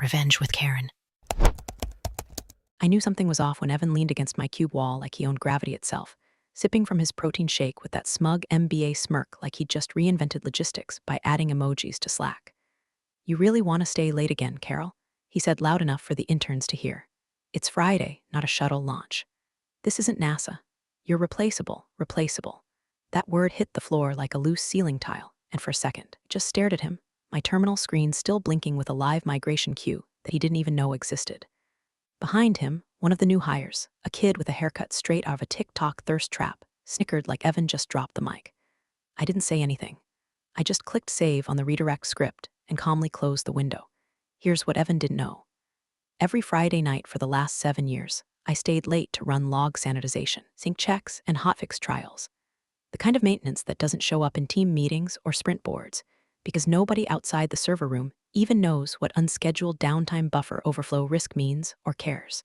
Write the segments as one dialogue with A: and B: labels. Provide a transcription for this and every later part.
A: Revenge with Karen.
B: I knew something was off when Evan leaned against my cube wall like he owned gravity itself, sipping from his protein shake with that smug MBA smirk like he'd just reinvented logistics by adding emojis to Slack. "You really want to stay late again, Carol?" he said loud enough for the interns to hear. "It's Friday, not a shuttle launch. This isn't NASA. You're replaceable. That word hit the floor like a loose ceiling tile, and for a second, I just stared at him, my terminal screen still blinking with a live migration queue that he didn't even know existed. Behind him, one of the new hires, a kid with a haircut straight out of a TikTok thirst trap, snickered like Evan just dropped the mic. I didn't say anything. I just clicked save on the redirect script and calmly closed the window. Here's what Evan didn't know. Every Friday night for the last 7 years, I stayed late to run log sanitization, sync checks, and hotfix trials. The kind of maintenance that doesn't show up in team meetings or sprint boards, because nobody outside the server room even knows what unscheduled downtime buffer overflow risk means or cares.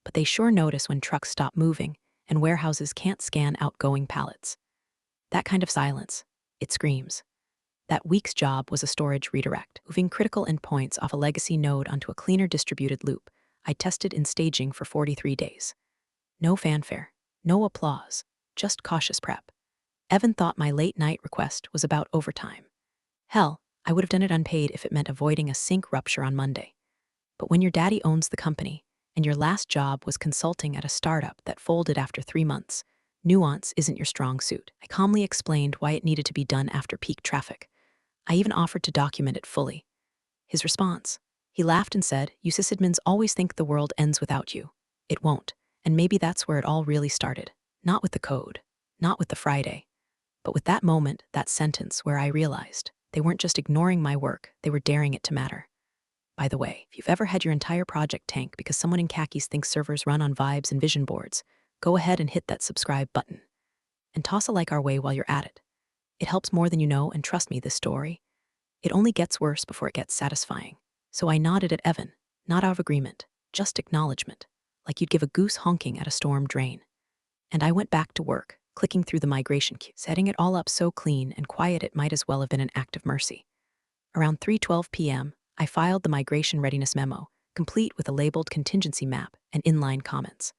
B: But they sure notice when trucks stop moving and warehouses can't scan outgoing pallets. That kind of silence, it screams. That week's job was a storage redirect, moving critical endpoints off a legacy node onto a cleaner distributed loop I tested in staging for 43 days. No fanfare, no applause, just cautious prep. Evan thought my late night request was about overtime. Hell, I would have done it unpaid if it meant avoiding a sink rupture on Monday. But when your daddy owns the company, and your last job was consulting at a startup that folded after 3 months, nuance isn't your strong suit. I calmly explained why it needed to be done after peak traffic. I even offered to document it fully. His response? He laughed and said, "You sysadmins always think the world ends without you. It won't, and maybe that's where it all really started. Not with the code, not with the Friday, but with that moment, that sentence where I realized they weren't just ignoring my work, they were daring it to matter." By the way, if you've ever had your entire project tank because someone in khakis thinks servers run on vibes and vision boards, go ahead and hit that subscribe button. And toss a like our way while you're at it. It helps more than you know, and trust me, this story, it only gets worse before it gets satisfying. So I nodded at Evan, not out of agreement, just acknowledgement, like you'd give a goose honking at a storm drain. And I went back to work, clicking through the migration queue, setting it all up so clean and quiet it might as well have been an act of mercy. Around 3:12 p.m., I filed the migration readiness memo, complete with a labeled contingency map and inline comments.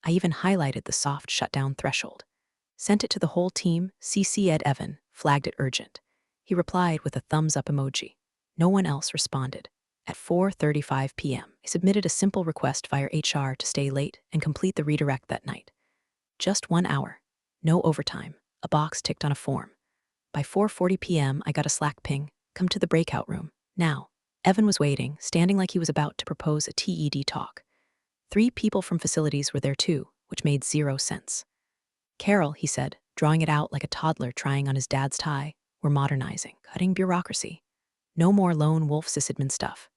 B: I even highlighted the soft shutdown threshold. Sent it to the whole team, CC'd Evan, flagged it urgent. He replied with a thumbs-up emoji. No one else responded. At 4:35 p.m., I submitted a simple request via HR to stay late and complete the redirect that night. Just 1 hour. No overtime. A box ticked on a form. By 4:40 p.m., I got a Slack ping. "Come to the breakout room. Now." Evan was waiting, standing like he was about to propose a TED talk. 3 people from facilities were there too, which made 0 sense. "Carol," he said, drawing it out like a toddler trying on his dad's tie, "we're modernizing, cutting bureaucracy. No more lone wolf sysadmin stuff."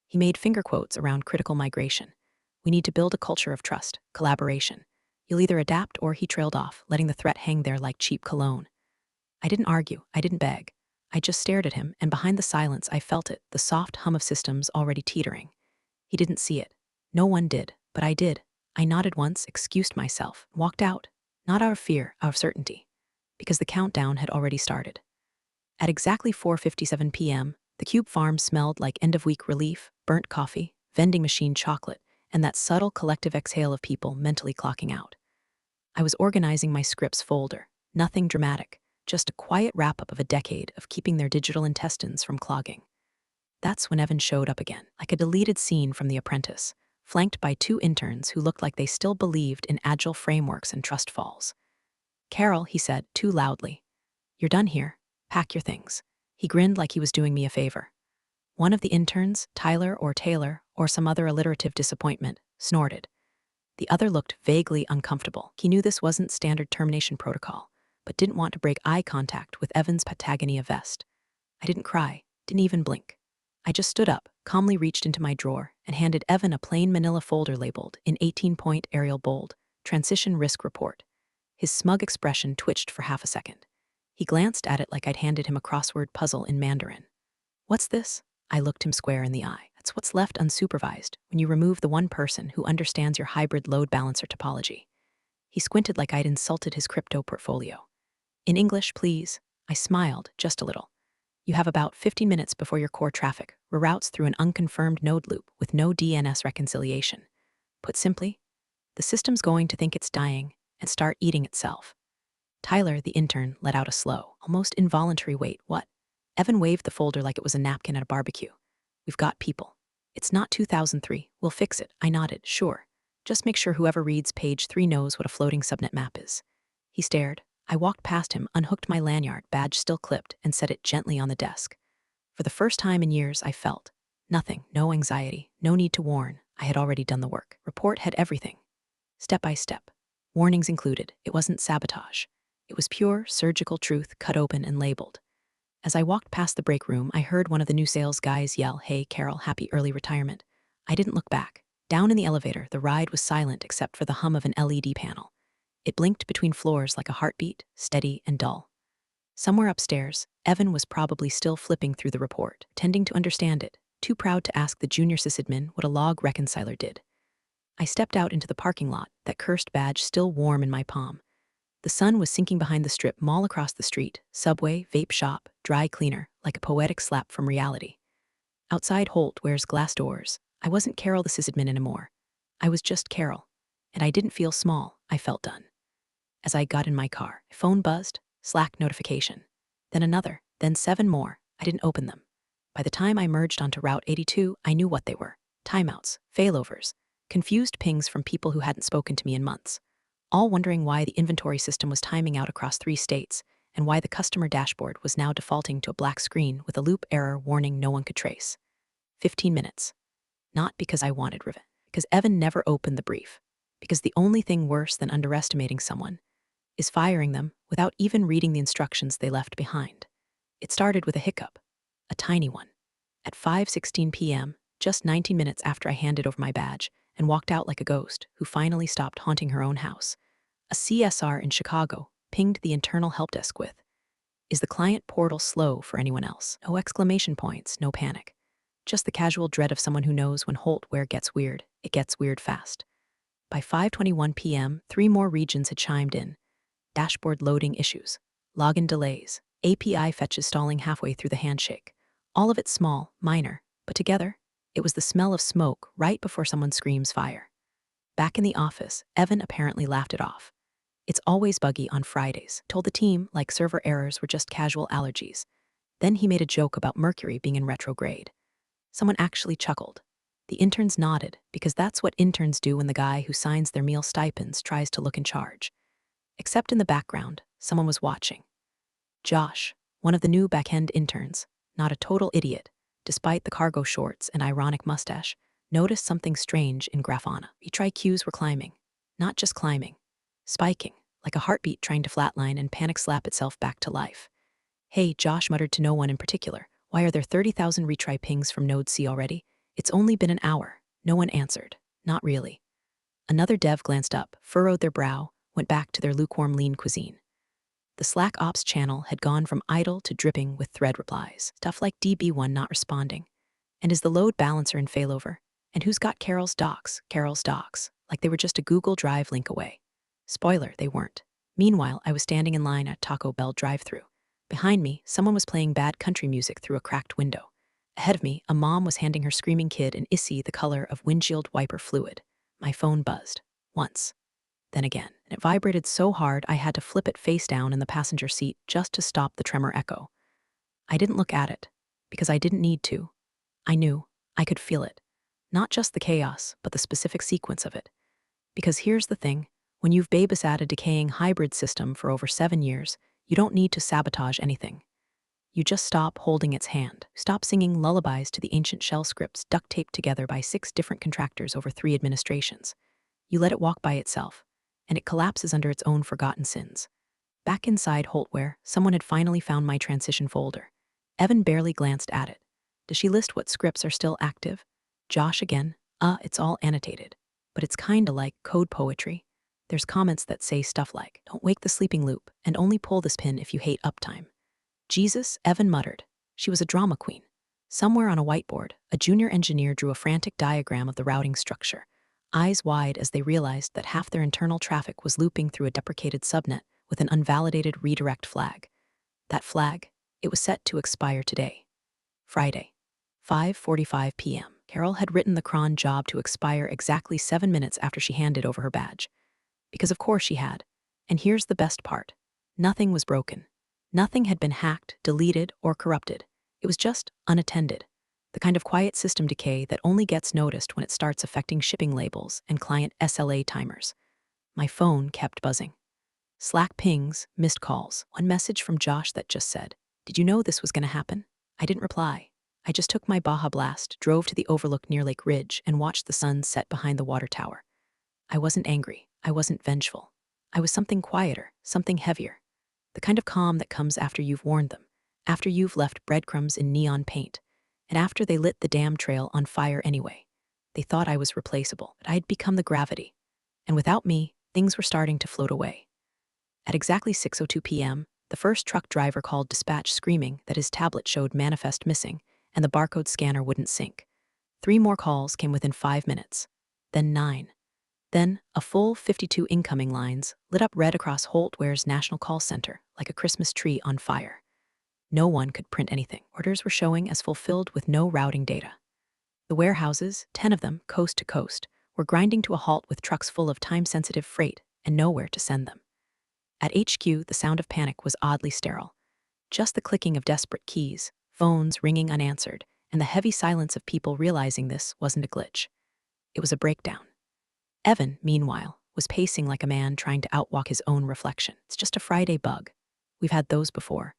B: He made finger quotes around critical migration. "We need to build a culture of trust, collaboration. You'll either adapt," or he trailed off, letting the threat hang there like cheap cologne. I didn't argue, I didn't beg. I just stared at him, and behind the silence I felt it, the soft hum of systems already teetering. He didn't see it. No one did, but I did. I nodded once, excused myself, walked out. Not out of fear, out of certainty. Because the countdown had already started. At exactly 4:57 p.m., the Cube farm smelled like end-of-week relief, burnt coffee, vending machine chocolate, and that subtle collective exhale of people mentally clocking out. I was organizing my scripts folder. Nothing dramatic, just a quiet wrap-up of a decade of keeping their digital intestines from clogging. That's when Evan showed up again, like a deleted scene from The Apprentice, flanked by 2 interns who looked like they still believed in agile frameworks and trust falls. "Carol," he said, too loudly. "You're done here. Pack your things." He grinned like he was doing me a favor. One of the interns, Tyler or Taylor, or some other alliterative disappointment, snorted. The other looked vaguely uncomfortable. He knew this wasn't standard termination protocol, but didn't want to break eye contact with Evan's Patagonia vest. I didn't cry, didn't even blink. I just stood up, calmly reached into my drawer, and handed Evan a plain manila folder labeled in 18-point Arial bold, Transition Risk Report. His smug expression twitched for half a second. He glanced at it like I'd handed him a crossword puzzle in Mandarin. "What's this?" I looked him square in the eye. "That's what's left unsupervised when you remove the one person who understands your hybrid load balancer topology." He squinted like I'd insulted his crypto portfolio. "In English, please." I smiled, just a little. "You have about 15 minutes before your core traffic. reroutes through an unconfirmed node loop with no DNS reconciliation. Put simply, the system's going to think it's dying and start eating itself. Tyler, the intern, let out a slow, almost involuntary wait. What? Evan waved the folder like it was a napkin at a barbecue. We've got people. It's not 2003. We'll fix it. I nodded. Sure. Just make sure whoever reads page 3 knows what a floating subnet map is. He stared. I walked past him, unhooked my lanyard, badge still clipped, and set it gently on the desk. For the first time in years, I felt nothing, no anxiety, no need to warn. I had already done the work. Report had everything. Step by step. Warnings included. It wasn't sabotage. It was pure, surgical truth cut open and labeled. As I walked past the break room, I heard one of the new sales guys yell, "Hey, Carol, happy early retirement." I didn't look back. Down in the elevator, the ride was silent except for the hum of an LED panel. It blinked between floors like a heartbeat, steady and dull. Somewhere upstairs, Evan was probably still flipping through the report, tending to understand it, too proud to ask the junior sysadmin what a log reconciler did. I stepped out into the parking lot, that cursed badge still warm in my palm. The sun was sinking behind the strip mall across the street, subway, vape shop, dry cleaner, like a poetic slap from reality. Outside Holt wears glass doors. I wasn't Carol the sysadmin anymore. I was just Carol. And I didn't feel small, I felt done. As I got in my car, a phone buzzed, Slack notification. Then another, then 7 more. I didn't open them. By the time I merged onto Route 82, I knew what they were. Timeouts, failovers, confused pings from people who hadn't spoken to me in months, all wondering why the inventory system was timing out across 3 states and why the customer dashboard was now defaulting to a black screen with a loop error warning no one could trace. 15 minutes. Not because I wanted revenge, because Evan never opened the brief, because the only thing worse than underestimating someone is firing them without even reading the instructions they left behind. It started with a hiccup, a tiny one. At 5:16 p.m., just 19 minutes after I handed over my badge and walked out like a ghost who finally stopped haunting her own house, a CSR in Chicago pinged the internal help desk with, "Is the client portal slow for anyone else?" No exclamation points, no panic. Just the casual dread of someone who knows when Holtware gets weird, it gets weird fast. By 5:21 p.m., 3 more regions had chimed in. Dashboard loading issues, login delays, API fetches stalling halfway through the handshake. All of it small, minor, but together, it was the smell of smoke right before someone screams fire. Back in the office, Evan apparently laughed it off. "It's always buggy on Fridays," told the team like server errors were just casual allergies. Then he made a joke about Mercury being in retrograde. Someone actually chuckled. The interns nodded, because that's what interns do when the guy who signs their meal stipends tries to look in charge. Except in the background, someone was watching. Josh, one of the new back-end interns, not a total idiot, despite the cargo shorts and ironic mustache, noticed something strange in Grafana. Retry queues were climbing. Not just climbing. Spiking, like a heartbeat trying to flatline and panic slap itself back to life. "Hey," Josh muttered to no one in particular, "why are there 30,000 retry pings from Node C already? It's only been an hour." No one answered. Not really. Another dev glanced up, furrowed their brow, went back to their lukewarm lean cuisine. The Slack ops channel had gone from idle to dripping with thread replies. Stuff like DB1 not responding. And is the load balancer in failover? And who's got Carol's docs? Carol's docs. Like they were just a Google Drive link away. Spoiler, they weren't. Meanwhile, I was standing in line at Taco Bell drive-thru. Behind me, someone was playing bad country music through a cracked window. Ahead of me, a mom was handing her screaming kid an issy the color of windshield wiper fluid. My phone buzzed. Once. Then again, and it vibrated so hard I had to flip it face down in the passenger seat just to stop the tremor echo. I didn't look at it, because I didn't need to. I knew, I could feel it. Not just the chaos, but the specific sequence of it. Because here's the thing, when you've babysat a decaying hybrid system for over 7 years, you don't need to sabotage anything. You just stop holding its hand. Stop singing lullabies to the ancient shell scripts duct taped together by 6 different contractors over 3 administrations. You let it walk by itself, and it collapses under its own forgotten sins. Back inside Holtware, someone had finally found my transition folder. Evan barely glanced at it. Does she list what scripts are still active? Josh again. It's all annotated. But it's kinda like code poetry. There's comments that say stuff like, "Don't wake the sleeping loop, and only pull this pin if you hate uptime." Jesus, Evan muttered. She was a drama queen. Somewhere on a whiteboard, a junior engineer drew a frantic diagram of the routing structure, eyes wide as they realized that half their internal traffic was looping through a deprecated subnet with an unvalidated redirect flag. That flag, it was set to expire today. Friday. 5:45 p.m. Carol had written the cron job to expire exactly 7 minutes after she handed over her badge. Because of course she had. And here's the best part. Nothing was broken. Nothing had been hacked, deleted, or corrupted. It was just unattended. The kind of quiet system decay that only gets noticed when it starts affecting shipping labels and client SLA timers. My phone kept buzzing. Slack pings, missed calls, one message from Josh that just said, "Did you know this was going to happen?" I didn't reply. I just took my Baja Blast, drove to the overlook near Lake Ridge, and watched the sun set behind the water tower. I wasn't angry. I wasn't vengeful. I was something quieter, something heavier. The kind of calm that comes after you've warned them, after you've left breadcrumbs in neon paint, and after they lit the damn trail on fire anyway. They thought I was replaceable, that I had become the gravity. And without me, things were starting to float away. At exactly 6:02 p.m., the first truck driver called dispatch screaming that his tablet showed manifest missing and the barcode scanner wouldn't sync. 3 more calls came within 5 minutes. Then 9. Then, a full 52 incoming lines lit up red across Holtware's National Call Center like a Christmas tree on fire. No one could print anything. Orders were showing as fulfilled with no routing data. The warehouses, 10 of them, coast to coast, were grinding to a halt with trucks full of time-sensitive freight and nowhere to send them. At HQ, the sound of panic was oddly sterile. Just the clicking of desperate keys, phones ringing unanswered, and the heavy silence of people realizing this wasn't a glitch. It was a breakdown. Evan, meanwhile, was pacing like a man trying to outwalk his own reflection. It's just a Friday bug. We've had those before.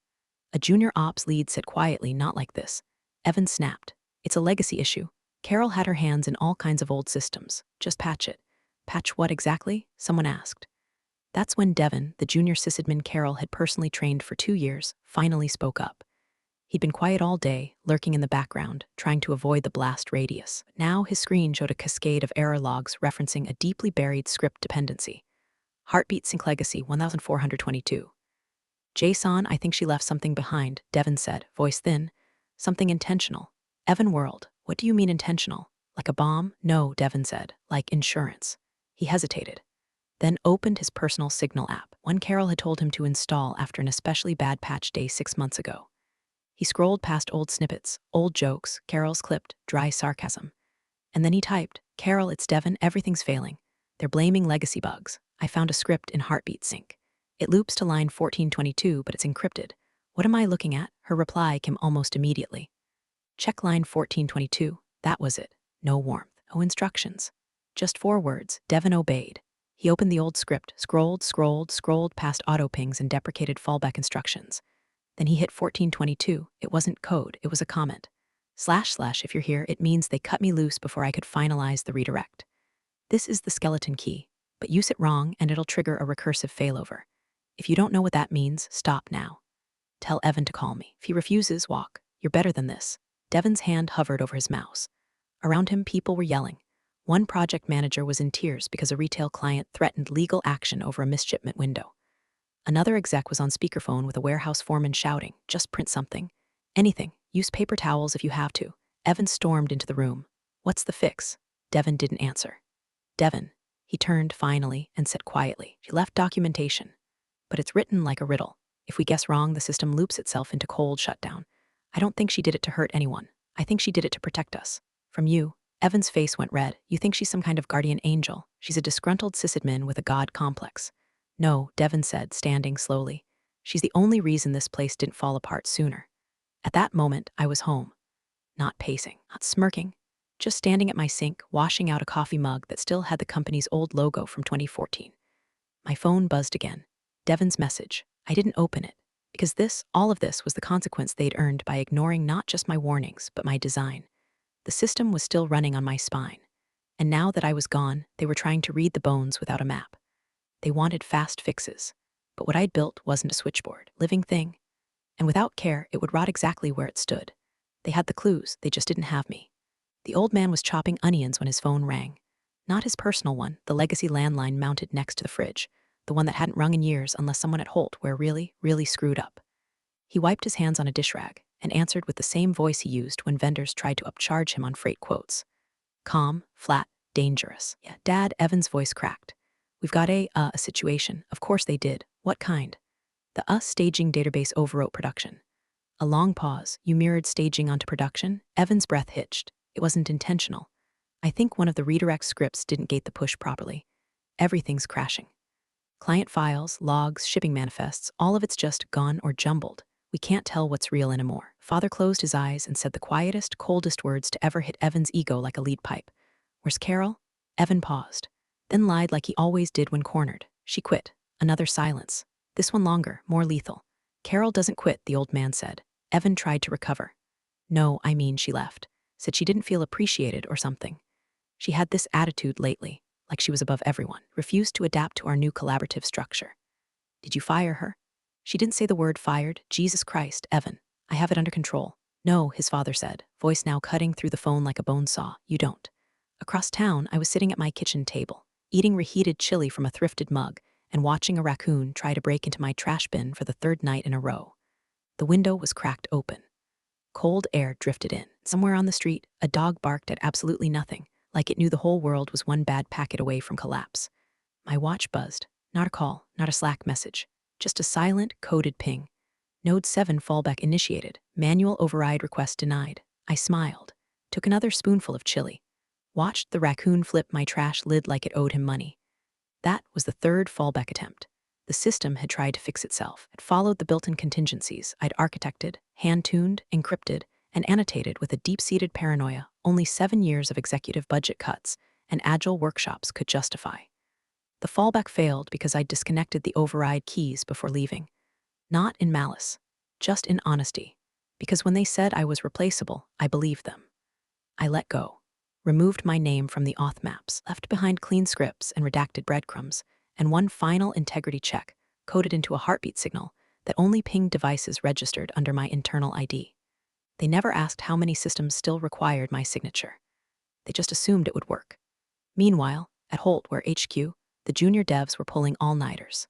B: A junior ops lead said quietly, "Not like this." Evan snapped. "It's a legacy issue. Carol had her hands in all kinds of old systems. Just patch it." "Patch what exactly?" someone asked. That's when Devin, the junior sysadmin Carol had personally trained for 2 years, finally spoke up. He'd been quiet all day, lurking in the background, trying to avoid the blast radius. Now his screen showed a cascade of error logs referencing a deeply buried script dependency. Heartbeat sync legacy 1422. "Jason, I think she left something behind," Devin said, voice thin. "Something intentional." "Evan whirled. What do you mean intentional? Like a bomb?" "No," Devin said, "like insurance." He hesitated, then opened his personal Signal app, one Carol had told him to install after an especially bad patch day 6 months ago. He scrolled past old snippets, old jokes, Carol's clipped, dry sarcasm. And then he typed, "Carol, it's Devin, everything's failing. They're blaming legacy bugs. I found a script in Heartbeat Sync. It loops to line 1422, but it's encrypted. What am I looking at?" Her reply came almost immediately. "Check line 1422. That was it. No warmth, no instructions. Just 4 words." Devin obeyed. He opened the old script, scrolled past auto pings and deprecated fallback instructions. Then he hit 1422. It wasn't code, it was a comment. // if you're here, it means they cut me loose before I could finalize the redirect. This is the skeleton key, but use it wrong and it'll trigger a recursive failover. If you don't know what that means, stop now. Tell Evan to call me. If he refuses, walk. You're better than this." Devin's hand hovered over his mouse. Around him, people were yelling. One project manager was in tears because a retail client threatened legal action over a misshipment window. Another exec was on speakerphone with a warehouse foreman shouting, "Just print something. Anything. Use paper towels if you have to." Evan stormed into the room. "What's the fix?" Devin didn't answer. "Devin." He turned finally and said quietly, "She left documentation. But it's written like a riddle. If we guess wrong, the system loops itself into cold shutdown. I don't think she did it to hurt anyone. I think she did it to protect us. From you." Evan's face went red. "You think she's some kind of guardian angel? She's a disgruntled sysadmin with a god complex." "No," Devin said, standing slowly. "She's the only reason this place didn't fall apart sooner." At that moment, I was home. Not pacing, not smirking, just standing at my sink, washing out a coffee mug that still had the company's old logo from 2014. My phone buzzed again. Devin's message. I didn't open it, because all of this was the consequence they'd earned by ignoring not just my warnings, but my design. The system was still running on my spine. And now that I was gone, they were trying to read the bones without a map. They wanted fast fixes. But what I'd built wasn't a switchboard, living thing. And without care, it would rot exactly where it stood. They had the clues, they just didn't have me. The old man was chopping onions when his phone rang. Not his personal one, the legacy landline mounted next to the fridge, the one that hadn't rung in years unless someone at Holt were really screwed up. He wiped his hands on a dish rag and answered with the same voice he used when vendors tried to upcharge him on freight quotes. Calm, flat, dangerous. "Yeah, Dad," Evan's voice cracked. "We've got a situation." Of course they did. What kind? The staging database overwrote production. A long pause. You mirrored staging onto production? Evan's breath hitched. It wasn't intentional. I think one of the redirect scripts didn't gate the push properly. Everything's crashing. Client files, logs, shipping manifests, all of it's just gone or jumbled. We can't tell what's real anymore. Father closed his eyes and said the quietest, coldest words to ever hit Evan's ego like a lead pipe. Where's Carol? Evan paused, then lied like he always did when cornered. She quit. Another silence. This one longer, more lethal. Carol doesn't quit, the old man said. Evan tried to recover. No, I mean she left. Said she didn't feel appreciated or something. She had this attitude lately, like she was above everyone, refused to adapt to our new collaborative structure. Did you fire her? She didn't say the word fired. Jesus Christ, Evan. I have it under control. No, his father said, voice now cutting through the phone like a bone saw. You don't. Across town, I was sitting at my kitchen table, eating reheated chili from a thrifted mug, and watching a raccoon try to break into my trash bin for the third night in a row. The window was cracked open. Cold air drifted in. Somewhere on the street, a dog barked at absolutely nothing, like it knew the whole world was one bad packet away from collapse. My watch buzzed. Not a call, not a Slack message. Just a silent, coded ping. Node 7 fallback initiated. Manual override request denied. I smiled. Took another spoonful of chili. Watched the raccoon flip my trash lid like it owed him money. That was the third fallback attempt. The system had tried to fix itself. It followed the built-in contingencies I'd architected, hand-tuned, encrypted, and annotated with a deep-seated paranoia only 7 years of executive budget cuts and agile workshops could justify. The fallback failed because I'd disconnected the override keys before leaving. Not in malice, just in honesty. Because when they said I was replaceable, I believed them. I let go, removed my name from the auth maps, left behind clean scripts and redacted breadcrumbs, and one final integrity check, coded into a heartbeat signal that only pinged devices registered under my internal ID. They never asked how many systems still required my signature. They just assumed it would work. Meanwhile, at Holt, where HQ, the junior devs were pulling all-nighters.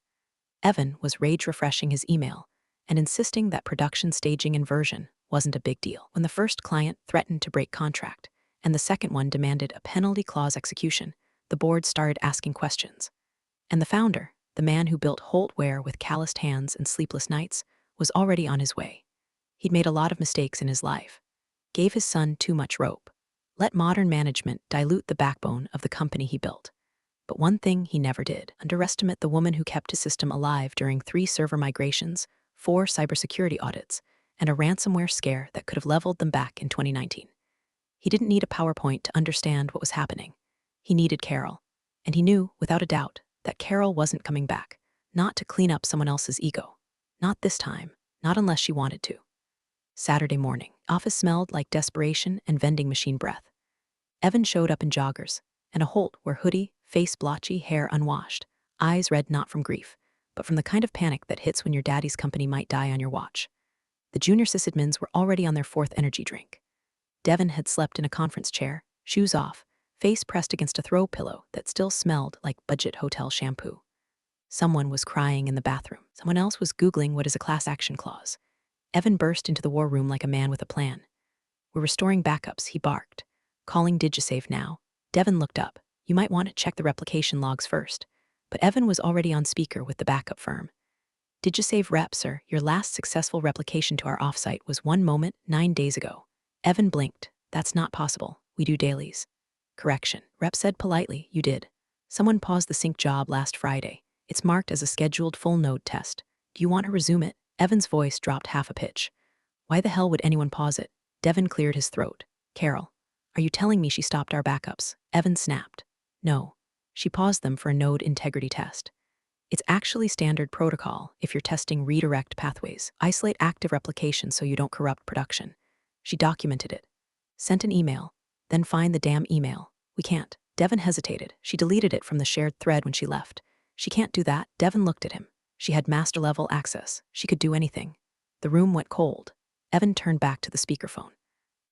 B: Evan was rage-refreshing his email and insisting that production staging inversion wasn't a big deal. When the first client threatened to break contract and the second one demanded a penalty clause execution, the board started asking questions. And the founder, the man who built Holtware with calloused hands and sleepless nights, was already on his way. He'd made a lot of mistakes in his life. Gave his son too much rope. Let modern management dilute the backbone of the company he built. But one thing he never did: underestimate the woman who kept his system alive during 3 server migrations, 4 cybersecurity audits, and a ransomware scare that could have leveled them back in 2019. He didn't need a PowerPoint to understand what was happening. He needed Carol. And he knew, without a doubt, that Carol wasn't coming back, not to clean up someone else's ego. Not this time, not unless she wanted to. Saturday morning, office smelled like desperation and vending machine breath. Evan showed up in joggers, and a Holt wore hoodie, face blotchy, hair unwashed, eyes red not from grief, but from the kind of panic that hits when your daddy's company might die on your watch. The junior sysadmins were already on their 4th energy drink. Devin had slept in a conference chair, shoes off, face pressed against a throw pillow that still smelled like budget hotel shampoo. Someone was crying in the bathroom. Someone else was Googling what is a class action clause. Evan burst into the war room like a man with a plan. We're restoring backups, he barked. Calling DigiSave now. Devin looked up. You might want to check the replication logs first. But Evan was already on speaker with the backup firm. DigiSave rep, sir, your last successful replication to our offsite was 1 moment, 9 days ago. Evan blinked. That's not possible. We do dailies. Correction. Rep said politely, you did. Someone paused the sync job last Friday. It's marked as a scheduled full node test. Do you want to resume it? Evan's voice dropped half a pitch. Why the hell would anyone pause it? Devin cleared his throat. Carol, are you telling me she stopped our backups? Evan snapped. No. She paused them for a node integrity test. It's actually standard protocol if you're testing redirect pathways. Isolate active replication so you don't corrupt production. She documented it. Sent an email. Then find the damn email. We can't. Devin hesitated. She deleted it from the shared thread when she left. She can't do that. Devin looked at him. She had master-level access. She could do anything. The room went cold. Evan turned back to the speakerphone.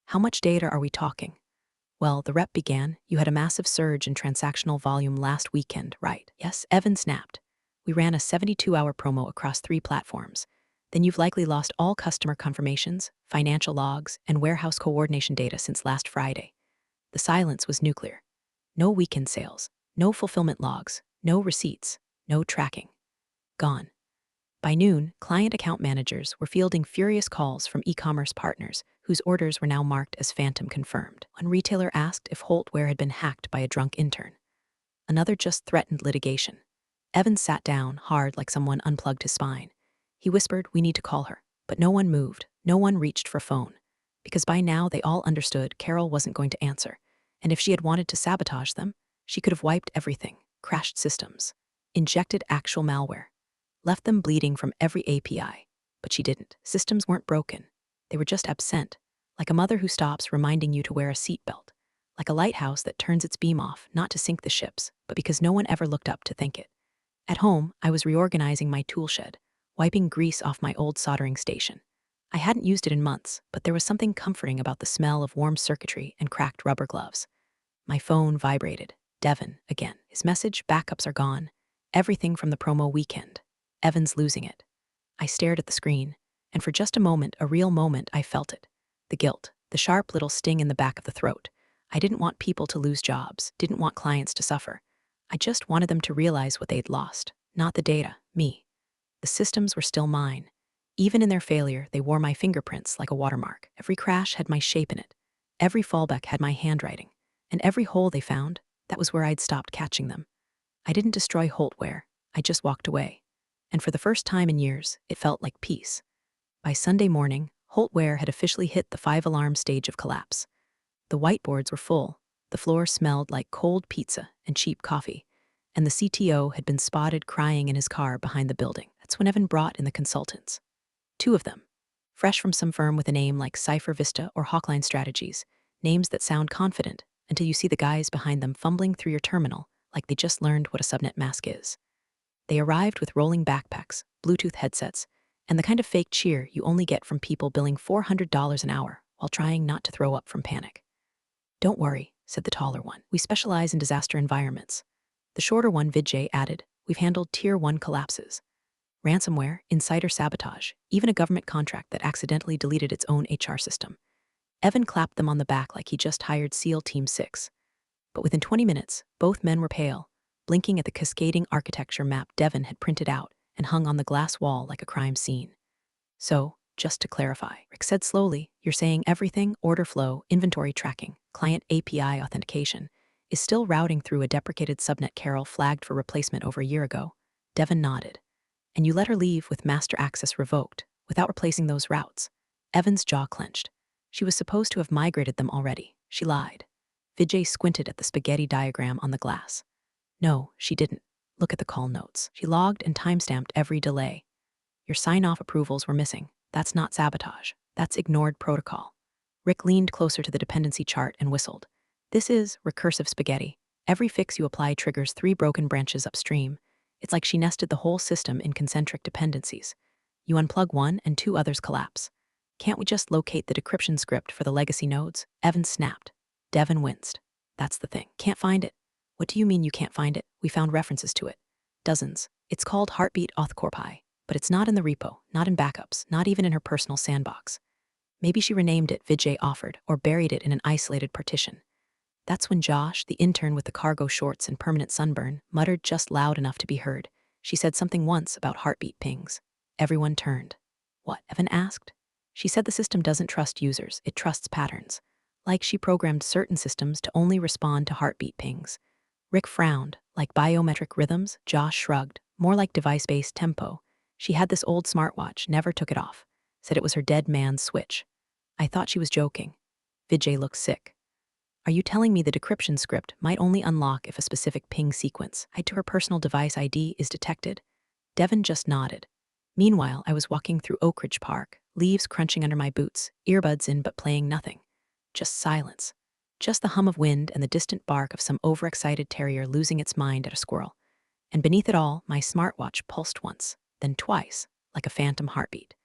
B: How much data are we talking? Well, the rep began. You had a massive surge in transactional volume last weekend, right? Yes, Evan snapped. We ran a 72-hour promo across 3 platforms. Then you've likely lost all customer confirmations, financial logs, and warehouse coordination data since last Friday. The silence was nuclear. No weekend sales, no fulfillment logs, no receipts, no tracking. Gone. By noon, client account managers were fielding furious calls from e-commerce partners whose orders were now marked as phantom confirmed. One retailer asked if Holtware had been hacked by a drunk intern. Another just threatened litigation. Evan sat down, hard like someone unplugged his spine. He whispered, "We need to call her." But no one moved. No one reached for a phone. Because by now they all understood Carol wasn't going to answer. And if she had wanted to sabotage them, she could have wiped everything, crashed systems, injected actual malware, left them bleeding from every API. But she didn't. Systems weren't broken. They were just absent, like a mother who stops reminding you to wear a seatbelt, like a lighthouse that turns its beam off, not to sink the ships, but because no one ever looked up to thank it. At home, I was reorganizing my tool shed, wiping grease off my old soldering station. I hadn't used it in months, but there was something comforting about the smell of warm circuitry and cracked rubber gloves. My phone vibrated. Devin, again. His message, "Backups are gone. Everything from the promo weekend. Evan's losing it." I stared at the screen, and for just a moment, a real moment, I felt it. The guilt, the sharp little sting in the back of the throat. I didn't want people to lose jobs, didn't want clients to suffer. I just wanted them to realize what they'd lost. Not the data, me. The systems were still mine. Even in their failure, they wore my fingerprints like a watermark. Every crash had my shape in it. Every fallback had my handwriting. And every hole they found, that was where I'd stopped catching them. I didn't destroy Holtware. I just walked away. And for the first time in years, it felt like peace. By Sunday morning, Holtware had officially hit the 5-alarm stage of collapse. The whiteboards were full. The floor smelled like cold pizza and cheap coffee. And the CTO had been spotted crying in his car behind the building. That's when Evan brought in the consultants. 2 of them. Fresh from some firm with a name like Cypher Vista or Hawkline Strategies. Names that sound confident until you see the guys behind them fumbling through your terminal like they just learned what a subnet mask is. They arrived with rolling backpacks, Bluetooth headsets, and the kind of fake cheer you only get from people billing $400 an hour while trying not to throw up from panic. "Don't worry," said the taller one. "We specialize in disaster environments." The shorter one, Vijay, added, "We've handled Tier 1 collapses. Ransomware, insider sabotage, even a government contract that accidentally deleted its own HR system." Evan clapped them on the back like he just hired SEAL Team 6. But within 20 minutes, both men were pale, blinking at the cascading architecture map Devin had printed out and hung on the glass wall like a crime scene. "So, just to clarify," Rick said slowly, "you're saying everything, order flow, inventory tracking, client API authentication, is still routing through a deprecated subnet Carol flagged for replacement over a year ago?" Devin nodded. "And you let her leave with master access revoked, without replacing those routes?" Evan's jaw clenched. "She was supposed to have migrated them already. She lied." Vijay squinted at the spaghetti diagram on the glass. "No, she didn't. Look at the call notes. She logged and timestamped every delay. Your sign-off approvals were missing. That's not sabotage. That's ignored protocol." Rick leaned closer to the dependency chart and whistled. "This is recursive spaghetti. Every fix you apply triggers 3 broken branches upstream. It's like she nested the whole system in concentric dependencies. You unplug one and 2 others collapse. Can't we just locate the decryption script for the legacy nodes?" Evan snapped. Devin winced. "That's the thing. Can't find it." "What do you mean you can't find it? We found references to it. Dozens. It's called Heartbeat AuthCorpi, but it's not in the repo, not in backups, not even in her personal sandbox. Maybe she renamed it," Vijay offered, "or buried it in an isolated partition." That's when Josh, the intern with the cargo shorts and permanent sunburn, muttered just loud enough to be heard. "She said something once about heartbeat pings." Everyone turned. "What?" Evan asked. "She said the system doesn't trust users, it trusts patterns. Like she programmed certain systems to only respond to heartbeat pings." Rick frowned. "Like biometric rhythms?" Josh shrugged. "More like device-based tempo. She had this old smartwatch, never took it off. Said it was her dead man's switch." "I thought she was joking." Vijay looked sick. "Are you telling me the decryption script might only unlock if a specific ping sequence tied to her personal device ID is detected?" Devin just nodded. Meanwhile, I was walking through Oak Ridge Park, leaves crunching under my boots, earbuds in but playing nothing. Just silence. Just the hum of wind and the distant bark of some overexcited terrier losing its mind at a squirrel. And beneath it all, my smartwatch pulsed once, then twice, like a phantom heartbeat.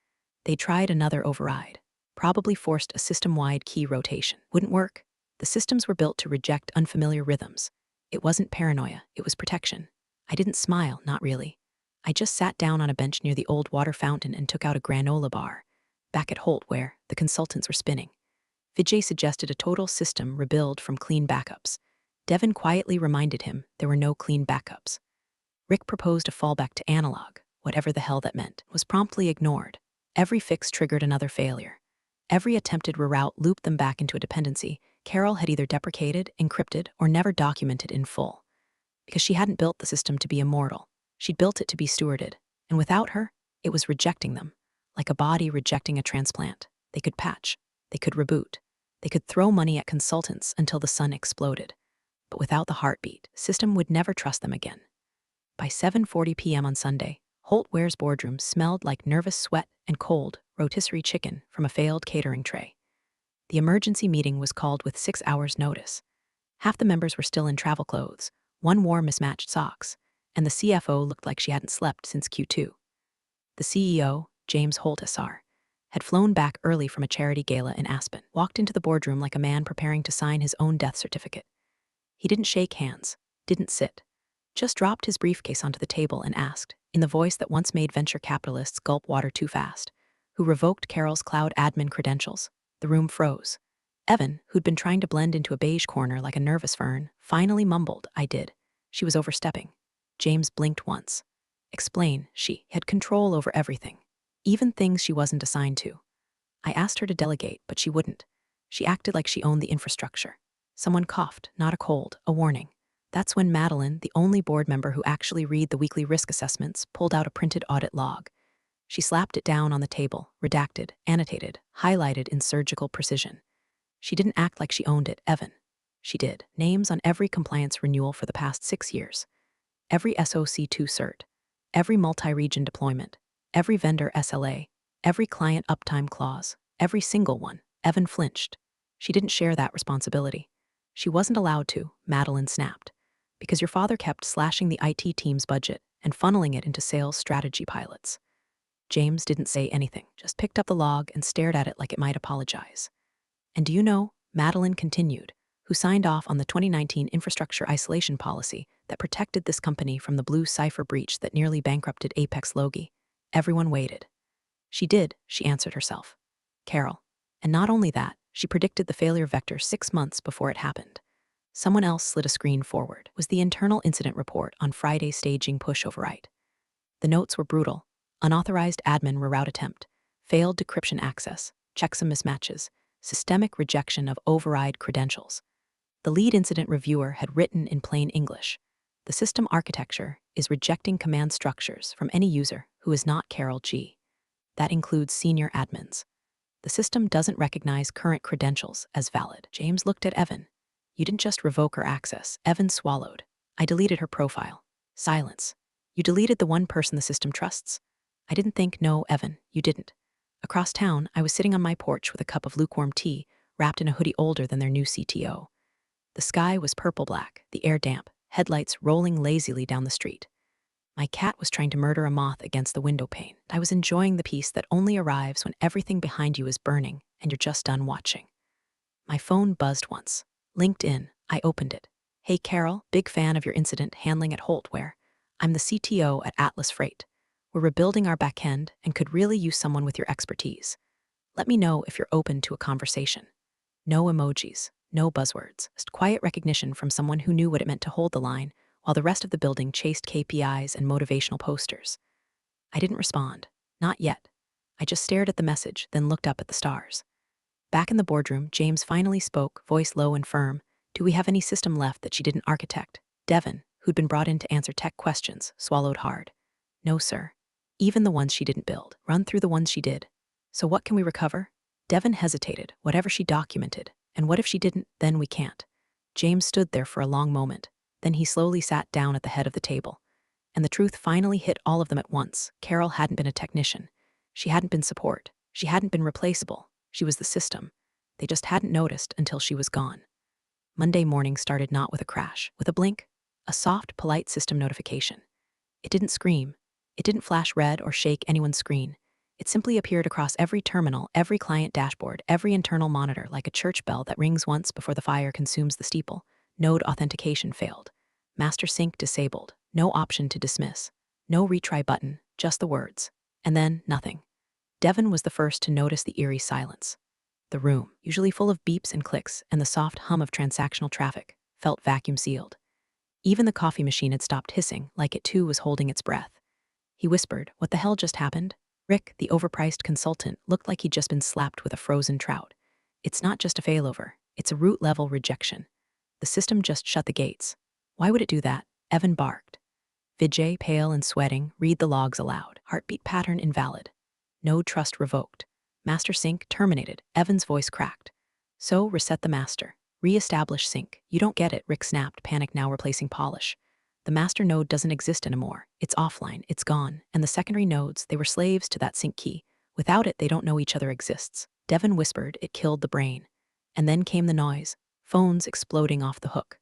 B: They tried another override. Probably forced a system-wide key rotation. Wouldn't work. The systems were built to reject unfamiliar rhythms. It wasn't paranoia, it was protection. I didn't smile, not really. I just sat down on a bench near the old water fountain and took out a granola bar. Back at Holt, where the consultants were spinning. Vijay suggested a total system rebuild from clean backups. Devin quietly reminded him there were no clean backups. Rick proposed a fallback to analog. whatever the hell that meant, was promptly ignored. Every fix triggered another failure. Every attempted reroute looped them back into a dependency Carol had either deprecated, encrypted, or never documented in full. Because she hadn't built the system to be immortal. She'd built it to be stewarded. And without her, it was rejecting them. Like a body rejecting a transplant. They could patch. They could reboot. They could throw money at consultants until the sun exploded. But without the heartbeat, the system would never trust them again. By 7:40 p.m. on Sunday, Holt Ware's boardroom smelled like nervous sweat and cold, rotisserie chicken from a failed catering tray. The emergency meeting was called with 6 hours' notice. Half the members were still in travel clothes, one wore mismatched socks, and the CFO looked like she hadn't slept since Q2. The CEO, James Holt SR, had flown back early from a charity gala in Aspen, walked into the boardroom like a man preparing to sign his own death certificate. He didn't shake hands, didn't sit, just dropped his briefcase onto the table and asked, in the voice that once made venture capitalists gulp water too fast, who revoked Carol's cloud admin credentials. The room froze. Evan, who'd been trying to blend into a beige corner like a nervous fern, finally mumbled, "I did." She was overstepping. James blinked once. Explain, she had control over everything, even things she wasn't assigned to. I asked her to delegate, but she wouldn't. She acted like she owned the infrastructure. Someone coughed, not a cold, a warning. That's when Madeline, the only board member who actually read the weekly risk assessments, pulled out a printed audit log. She slapped it down on the table, redacted, annotated, highlighted in surgical precision. She didn't act like she owned it, Evan. She did. Names on every compliance renewal for the past 6 years. Every SOC2 cert. Every multi-region deployment. Every vendor SLA. Every client uptime clause. Every single one. Evan flinched. She didn't share that responsibility. She wasn't allowed to, Madeline snapped. Because your father kept slashing the IT team's budget and funneling it into sales strategy pilots. James didn't say anything, just picked up the log and stared at it like it might apologize. And do you know, Madeline continued, who signed off on the 2019 infrastructure isolation policy that protected this company from the blue cipher breach that nearly bankrupted Apex Logi. Everyone waited. She did, she answered herself. Carol. And not only that, she predicted the failure vector 6 months before it happened. Someone else slid a screen forward. Was the internal incident report on Friday's staging push override. The notes were brutal. Unauthorized admin reroute attempt, failed decryption access, checksum mismatches, systemic rejection of override credentials. The lead incident reviewer had written in plain English, the system architecture is rejecting command structures from any user who is not Carol G. That includes senior admins. The system doesn't recognize current credentials as valid. James looked at Evan. You didn't just revoke her access. Evan swallowed. I deleted her profile. Silence. You deleted the one person the system trusts? I didn't think, no, Evan, you didn't. Across town, I was sitting on my porch with a cup of lukewarm tea, wrapped in a hoodie older than their new CTO. The sky was purple-black, the air damp, headlights rolling lazily down the street. My cat was trying to murder a moth against the window pane. I was enjoying the peace that only arrives when everything behind you is burning and you're just done watching. My phone buzzed once. LinkedIn. I opened it. Hey, Carol, big fan of your incident handling at Holt Ware. I'm the CTO at Atlas Freight. We're rebuilding our backend and could really use someone with your expertise. Let me know if you're open to a conversation. No emojis, no buzzwords, just quiet recognition from someone who knew what it meant to hold the line, while the rest of the building chased KPIs and motivational posters. I didn't respond. Not yet. I just stared at the message, then looked up at the stars. Back in the boardroom, James finally spoke, voice low and firm. Do we have any system left that she didn't architect? Devin, who'd been brought in to answer tech questions, swallowed hard. No, sir. Even the ones she didn't build. Run through the ones she did. So what can we recover? Devin hesitated, whatever she documented. And what if she didn't? Then we can't. James stood there for a long moment. Then he slowly sat down at the head of the table. And the truth finally hit all of them at once. Carol hadn't been a technician. She hadn't been support. She hadn't been replaceable. She was the system. They just hadn't noticed until she was gone. Monday morning started not with a crash, with a blink, a soft, polite system notification. It didn't scream. It didn't flash red or shake anyone's screen. It simply appeared across every terminal, every client dashboard, every internal monitor like a church bell that rings once before the fire consumes the steeple. Node authentication failed. Master sync disabled. No option to dismiss. No retry button, just the words. And then, nothing. Devin was the first to notice the eerie silence. The room, usually full of beeps and clicks and the soft hum of transactional traffic, felt vacuum-sealed. Even the coffee machine had stopped hissing, like it too was holding its breath. He whispered, "What the hell just happened?" Rick, the overpriced consultant, looked like he'd just been slapped with a frozen trout. "It's not just a failover, it's a root-level rejection. The system just shut the gates." "Why would it do that?" Evan barked. Vijay, pale and sweating, read the logs aloud. "Heartbeat pattern invalid. Node trust revoked. Master sync terminated." Evan's voice cracked. "So, reset the master. Re-establish sync." "You don't get it," Rick snapped, panic now replacing polish. "The master node doesn't exist anymore. It's offline, it's gone. And the secondary nodes, they were slaves to that sync key. Without it, they don't know each other exists." Devon whispered, "It killed the brain." And then came the noise, phones exploding off the hook.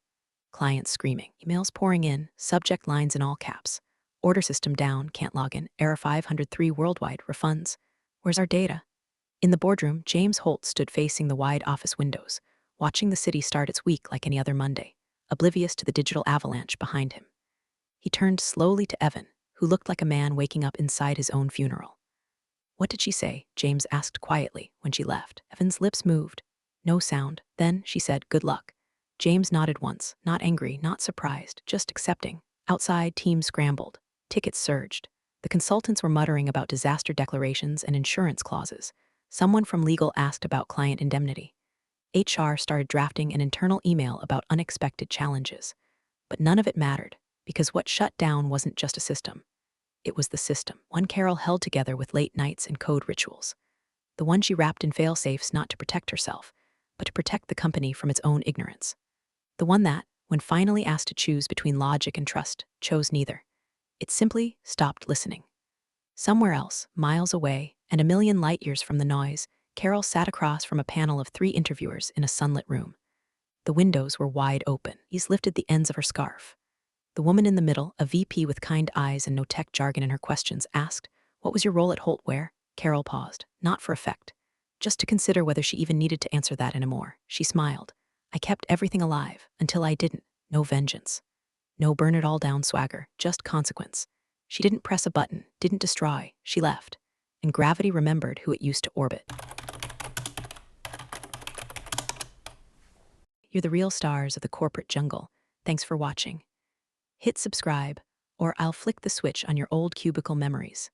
B: Clients screaming, emails pouring in, subject lines in all caps. "Order system down, can't log in, error 503 worldwide, refunds. Where's our data?" In the boardroom, James Holt stood facing the wide office windows, watching the city start its week like any other Monday, oblivious to the digital avalanche behind him. He turned slowly to Evan, who looked like a man waking up inside his own funeral. "What did she say?" James asked quietly when she left. Evan's lips moved. No sound. Then she said, "Good luck." James nodded once, not angry, not surprised, just accepting. Outside, teams scrambled. Tickets surged. The consultants were muttering about disaster declarations and insurance clauses. Someone from legal asked about client indemnity. HR started drafting an internal email about unexpected challenges. But none of it mattered, because what shut down wasn't just a system. It was the system, one Carol held together with late nights and code rituals. The one she wrapped in fail-safes not to protect herself, but to protect the company from its own ignorance. The one that, when finally asked to choose between logic and trust, chose neither. It simply stopped listening. Somewhere else, miles away, and a million light-years from the noise, Carol sat across from a panel of 3 interviewers in a sunlit room. The windows were wide open. Ease lifted the ends of her scarf. The woman in the middle, a VP with kind eyes and no tech jargon in her questions, asked, "What was your role at Holtware?" Carol paused, not for effect, just to consider whether she even needed to answer that anymore. She smiled. "I kept everything alive, until I didn't. No vengeance. No burn it all down swagger, just consequence." She didn't press a button, didn't destroy, she left. And gravity remembered who it used to orbit. You're the real stars of the corporate jungle. Thanks for watching. Hit subscribe, or I'll flick the switch on your old cubicle memories.